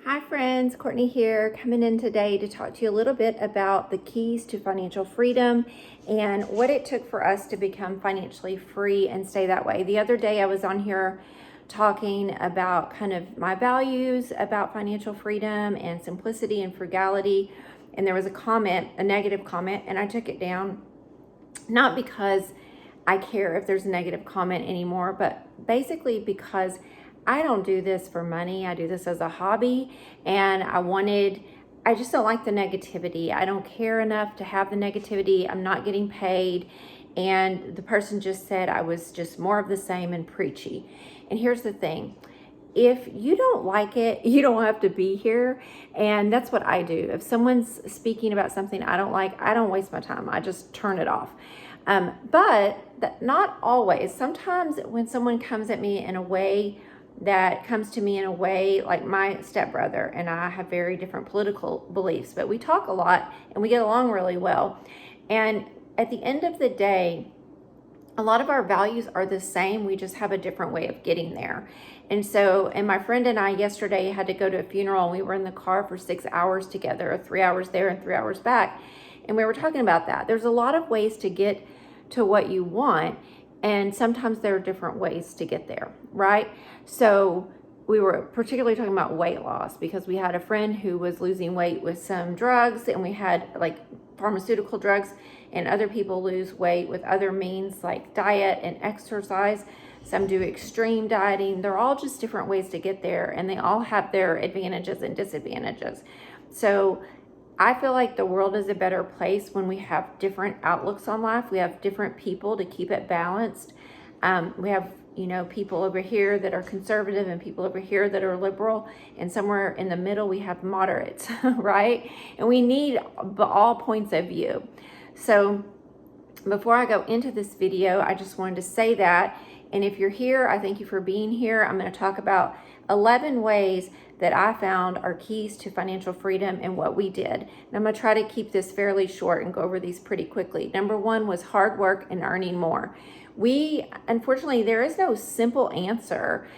Hi friends, Courtney here, coming in today to talk to you a little bit about the keys to financial freedom and what it took for us to become financially free and stay that way. The other day I was on here talking about kind of my values about financial freedom and simplicity and frugality, and there was a comment, a negative comment, and I took it down, not because I care if there's a negative comment anymore, but basically because I don't do this for money. I do this as a hobby, and I just don't like the negativity. I don't care enough to have the negativity. I'm not getting paid. And the person just said I was just more of the same and preachy. And here's the thing. If you don't like it, you don't have to be here. And that's what I do. If someone's speaking about something I don't like, I don't waste my time. I just turn it off. But not always. Sometimes when someone comes to me in a way like my stepbrother and I have very different political beliefs, but we talk a lot and we get along really well. And at the end of the day, a lot of our values are the same. We just have a different way of getting there. And my friend and I yesterday had to go to a funeral, and we were in the car for 6 hours together, or 3 hours there and 3 hours back. And we were talking about that. There's a lot of ways to get to what you want, and sometimes there are different ways to get there, right? So we were particularly talking about weight loss because we had a friend who was losing weight with some drugs, and we had like pharmaceutical drugs, and other people lose weight with other means like diet and exercise. Some do extreme dieting. They're all just different ways to get there, and they all have their advantages and disadvantages. So I feel like the world is a better place when we have different outlooks on life. We have different people to keep it balanced. We have, people over here that are conservative and people over here that are liberal, and somewhere in the middle we have moderates, right? And we need all points of view. So before I go into this video, I just wanted to say that. And if you're here, I thank you for being here. I'm going to talk about 11 ways that I found are keys to financial freedom and what we did. And I'm going to try to keep this fairly short and go over these pretty quickly. Number one was hard work and earning more. Unfortunately, there is no simple answer.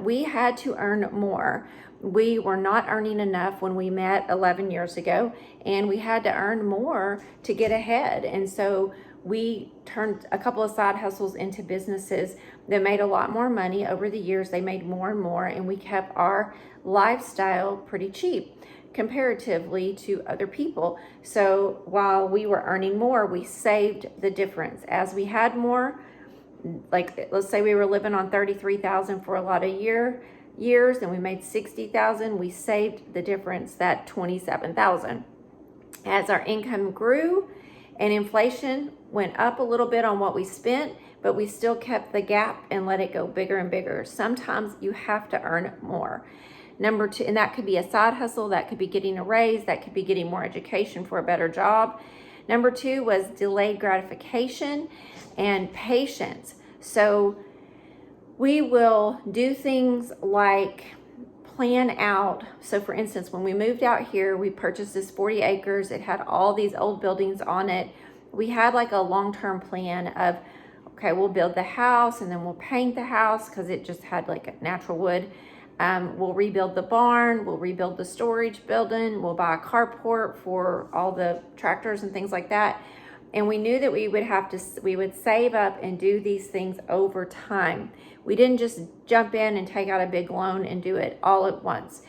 We had to earn more. We were not earning enough when we met 11 years ago, and we had to earn more to get ahead. And so we turned a couple of side hustles into businesses that made a lot more money over the years. They made more and more, and we kept our lifestyle pretty cheap comparatively to other people. So while we were earning more, we saved the difference. As we had more, like let's say we were living on $33,000 for a lot of years and we made $60,000, we saved the difference, that $27,000. As our income grew and inflation went up a little bit on what we spent, but we still kept the gap and let it go bigger and bigger. Sometimes you have to earn more. Number two, and that could be a side hustle, that could be getting a raise, that could be getting more education for a better job. Number two was delayed gratification and patience. So we will do things like plan out. So for instance, when we moved out here, we purchased this 40 acres. It had all these old buildings on it. We had like a long-term plan of, okay, we'll build the house and then we'll paint the house because it just had like natural wood. We'll rebuild the barn, we'll rebuild the storage building, we'll buy a carport for all the tractors and things like that. And we knew that we would save up and do these things over time. We didn't just jump in and take out a big loan and do it all at once.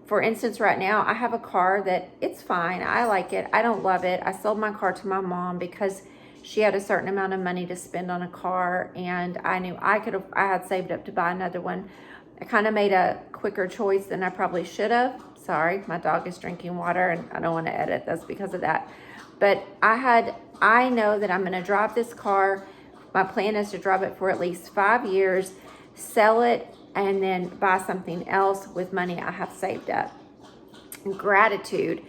For instance, right now I have a car that it's fine. I like it. I don't love it. I sold my car to my mom because she had a certain amount of money to spend on a car, and I knew I had saved up to buy another one. I kind of made a quicker choice than I probably should have. Sorry, my dog is drinking water and I don't want to edit this because of that. But I know that I'm going to drive this car. My plan is to drive it for at least 5 years, sell it, and then buy something else with money I have saved up. And gratitude.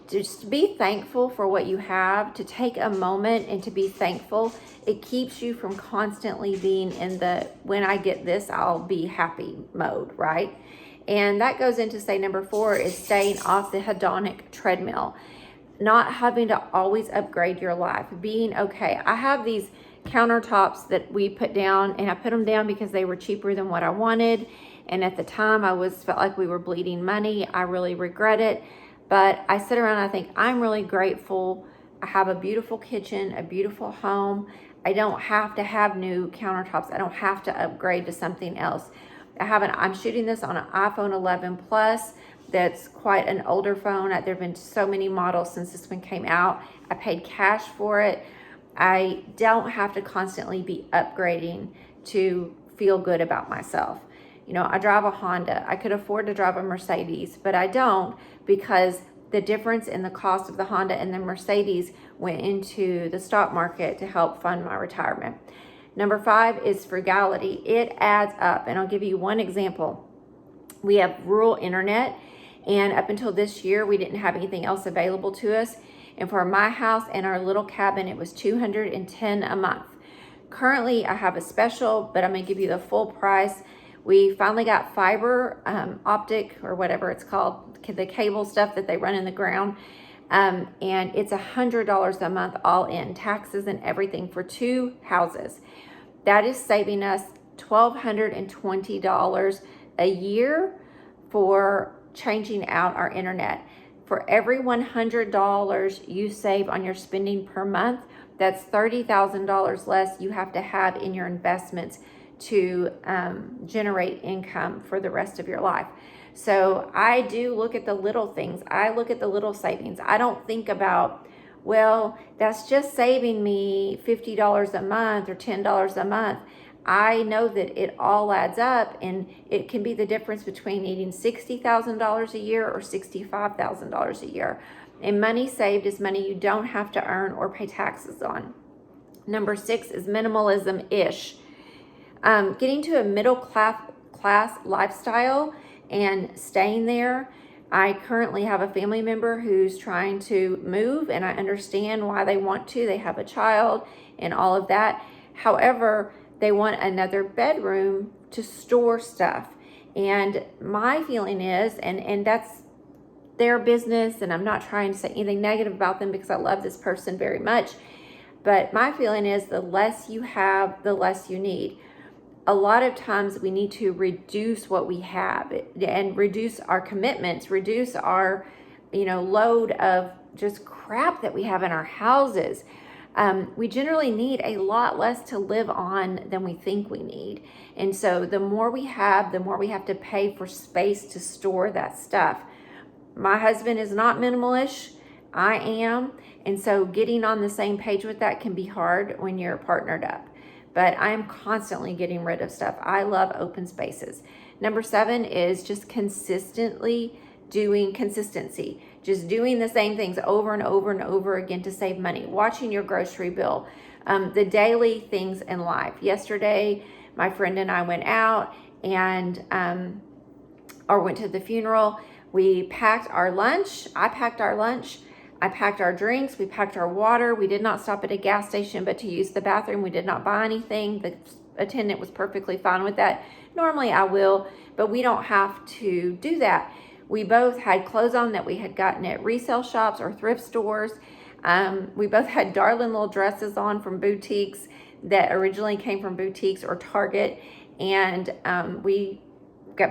Just be thankful for what you have, to take a moment and to be thankful. It keeps you from constantly being in the, when I get this, I'll be happy mode, right? And that goes into say number 4 is staying off the hedonic treadmill. Not having to always upgrade your life, being okay. I have these countertops that we put down, and I put them down because they were cheaper than what I wanted. And at the time felt like we were bleeding money. I really regret it. But I sit around and I think I'm really grateful. I have a beautiful kitchen, a beautiful home. I don't have to have new countertops. I don't have to upgrade to something else. I'm shooting this on an iPhone 11 Plus. That's quite an older phone. There have been so many models since this one came out. I paid cash for it. I don't have to constantly be upgrading to feel good about myself. You know, I drive a Honda. I could afford to drive a Mercedes, but I don't, because the difference in the cost of the Honda and the Mercedes went into the stock market to help fund my retirement. Number 5 is frugality. It adds up, and I'll give you one example. We have rural internet, and up until this year, we didn't have anything else available to us. And for my house and our little cabin, it was $210 a month. Currently, I have a special, but I'm gonna give you the full price. We finally got fiber optic, or whatever it's called, the cable stuff that they run in the ground. And it's $100 a month all in, taxes and everything, for 2 houses. That is saving us $1,220 a year for changing out our internet. For every $100 you save on your spending per month, that's $30,000 less you have to have in your investments to generate income for the rest of your life. So I do look at the little things. I look at the little savings. I don't think about, well, that's just saving me $50 a month or $10 a month. I know that it all adds up, and it can be the difference between needing $60,000 a year or $65,000 a year. And money saved is money you don't have to earn or pay taxes on. Number 6 is minimalism-ish. Getting to a middle class lifestyle and staying there. I currently have a family member who's trying to move, and I understand why they want to. They have a child and all of that. However, they want another bedroom to store stuff. And my feeling is, and that's their business, and I'm not trying to say anything negative about them because I love this person very much, but my feeling is the less you have, the less you need. A lot of times we need to reduce what we have and reduce our commitments, reduce our, load of just crap that we have in our houses. We generally need a lot less to live on than we think we need. And so the more we have, the more we have to pay for space to store that stuff. My husband is not minimalish. I am. And so getting on the same page with that can be hard when you're partnered up. But I am constantly getting rid of stuff. I love open spaces. Number 7 is just consistency, just doing the same things over and over and over again to save money. Watching your grocery bill, the daily things in life. Yesterday, my friend and I went out and went to the funeral. We packed our lunch. I packed our lunch. I packed our drinks. We packed our water. We did not stop at a gas station, but to use the bathroom. We did not buy anything. The attendant was perfectly fine with that. Normally I will, but we don't have to do that. We both had clothes on that we had gotten at resale shops or thrift stores. We both had darling little dresses on from boutiques that originally came from boutiques or Target, and we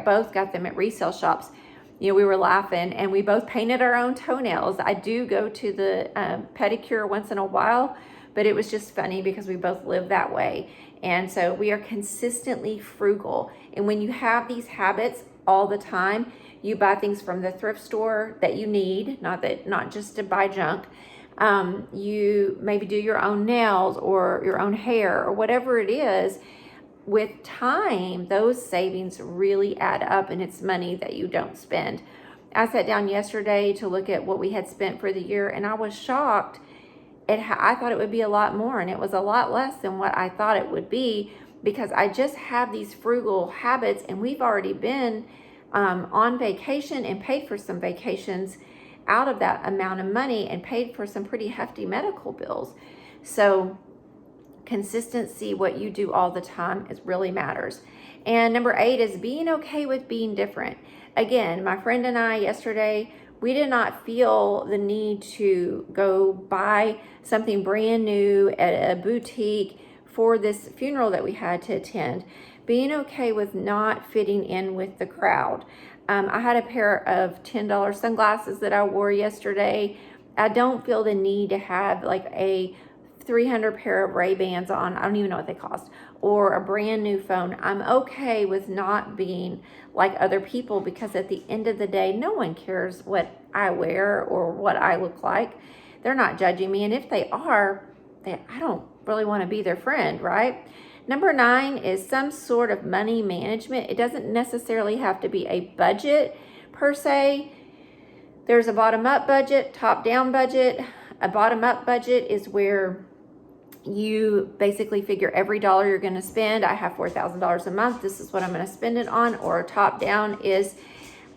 both got them at resale shops. We were laughing, and we both painted our own toenails. I do go to the pedicure once in a while, but it was just funny because we both live that way. And so we are consistently frugal. And when you have these habits all the time, you buy things from the thrift store that you need, not just to buy junk. You maybe do your own nails or your own hair or whatever it is. With time, those savings really add up, and it's money that you don't spend. I sat down yesterday to look at what we had spent for the year, and I was shocked at how I thought it would be a lot more, and it was a lot less than what I thought it would be, because I just have these frugal habits, and we've already been on vacation and paid for some vacations out of that amount of money and paid for some pretty hefty medical bills. So consistency, what you do all the time, really matters. And number 8 is being okay with being different. Again, my friend and I yesterday, we did not feel the need to go buy something brand new at a boutique for this funeral that we had to attend. being okay with not fitting in with the crowd. I had a pair of $10 sunglasses that I wore yesterday. I don't feel the need to have like a 300 pair of Ray-Bans on. I don't even know what they cost, or a brand new phone. I'm okay with not being like other people, because at the end of the day, no one cares what I wear or what I look like. They're not judging me, and if they are, I don't really want to be their friend, right? Number 9 is some sort of money management. It doesn't necessarily have to be a budget per se. There's a bottom-up budget, top-down budget. A bottom-up budget is where you basically figure every dollar you're going to spend. I have $4,000 a month. This is what I'm going to spend it on. Or a top-down is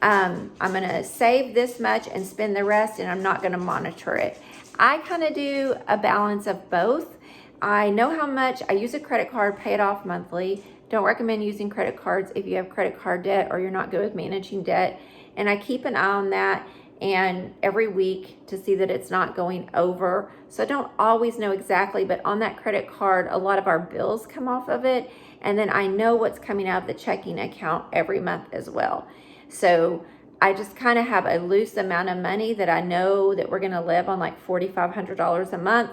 I'm going to save this much and spend the rest, and I'm not going to monitor it. I kind of do a balance of both. I know how much. I use a credit card, pay it off monthly. Don't recommend using credit cards if you have credit card debt or you're not good with managing debt. And I keep an eye on that and every week to see that it's not going over. So I don't always know exactly, but on that credit card, a lot of our bills come off of it. And then I know what's coming out of the checking account every month as well. So I just kind of have a loose amount of money that I know that we're going to live on, like $4,500 a month.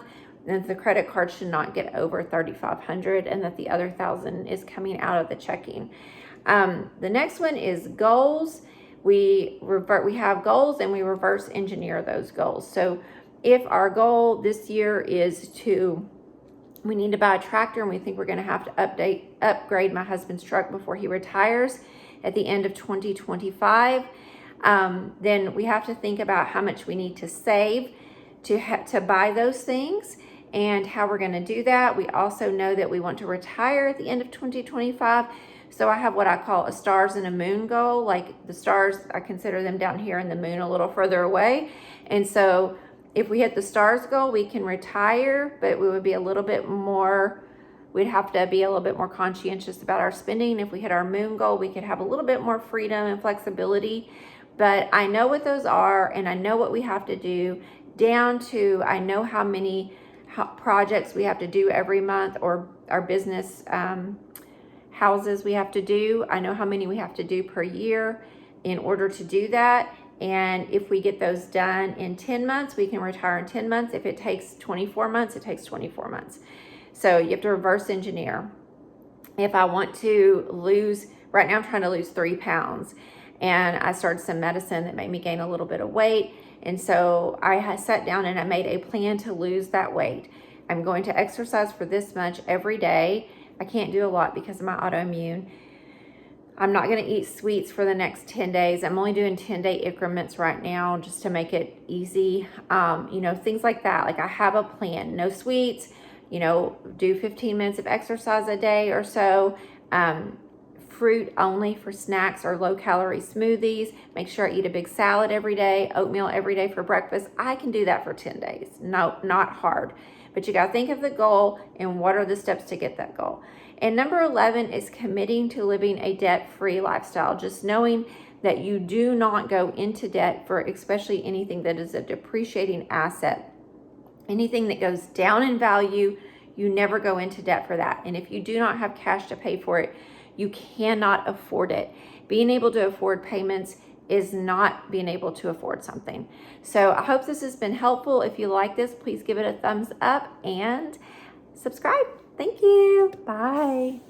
And the credit card should not get over $3,500, and that the other $1,000 is coming out of the checking. The next one is goals. We have goals and we reverse engineer those goals. So if our goal this year is we need to buy a tractor, and we think we're going to have to upgrade my husband's truck before he retires at the end of 2025, then we have to think about how much we need to save to buy those things and how we're going to do that. We also know that we want to retire at the end of 2025. So I have what I call a stars and a moon goal. Like the stars, I consider them down here, and the moon a little further away. And so if we hit the stars goal, we can retire, but we would be a little bit more, we'd have to be a little bit more conscientious about our spending. If we hit our moon goal, we could have a little bit more freedom and flexibility. But I know what those are, and I know what we have to do, down to I know how many projects we have to do every month, or our business houses we have to do. I know how many we have to do per year in order to do that. And if we get those done in 10 months, we can retire in 10 months. If it takes 24 months, it takes 24 months. So you have to reverse engineer. If I want to lose, right now I'm trying to lose 3 pounds, and I started some medicine that made me gain a little bit of weight. And so I sat down and I made a plan to lose that weight. I'm going to exercise for this much every day. I can't do a lot because of my autoimmune. I'm not going to eat sweets for the next 10 days. I'm only doing 10-day increments right now just to make it easy. Things like that. Like I have a plan. No sweets, do 15 minutes of exercise a day or so. Fruit only for snacks or low-calorie smoothies. Make sure I eat a big salad every day, oatmeal every day for breakfast. I can do that for 10 days. No, not hard. But you got to think of the goal and what are the steps to get that goal. And number 11 is committing to living a debt-free lifestyle. Just knowing that you do not go into debt for especially anything that is a depreciating asset. Anything that goes down in value, you never go into debt for that. And if you do not have cash to pay for it, you cannot afford it. Being able to afford payments is not being able to afford something. So I hope this has been helpful. If you like this, please give it a thumbs up and subscribe. Thank you. Bye.